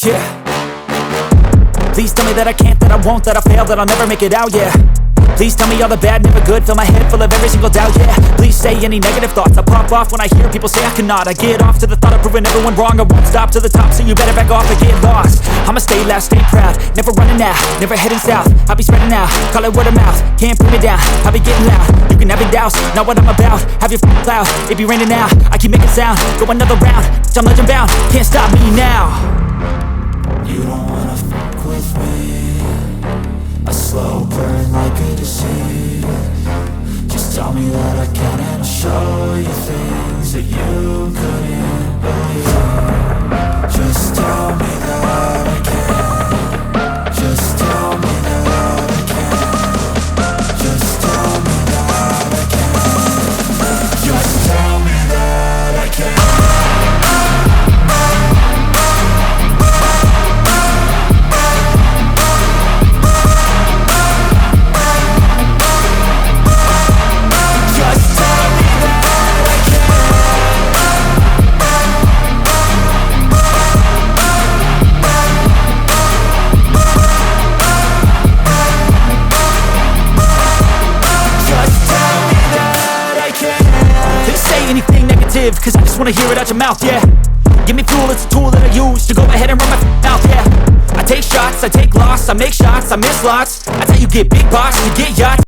yeah. Please tell me that I can't, that I won't, that I fail, that I'll never make it out, yeah. Please tell me all the bad, never good, fill my head full of every single doubt, yeah. Please say any negative thoughts, I pop off when I hear people say I cannot. I get off to the thought of proving everyone wrong, I won't stop to the top, so you better back off and get lost. I'ma stay loud, stay proud, never running out, never heading south. I'll be spreading out, call it word of mouth, can't put me down, I'll be getting loud. You can have your doubts, not what I'm about, have your f***ing cloud, it be raining now. I keep making sound, go another round, I'm legend bound, can't stop me now. You don't wanna fuck with me, a slow burn like a disease. Just tell me that I can and I'll show you things that you couldn't believe. Just tell me that I can. Just tell me that I can. Just tell me that I can. Just tell me that I can. Cause I just wanna hear it out your mouth, yeah. Give me fuel, it's a tool that I use to go ahead and run my mouth, yeah. I take shots, I take loss, I make shots, I miss lots. That's how you get big box, you get yachts.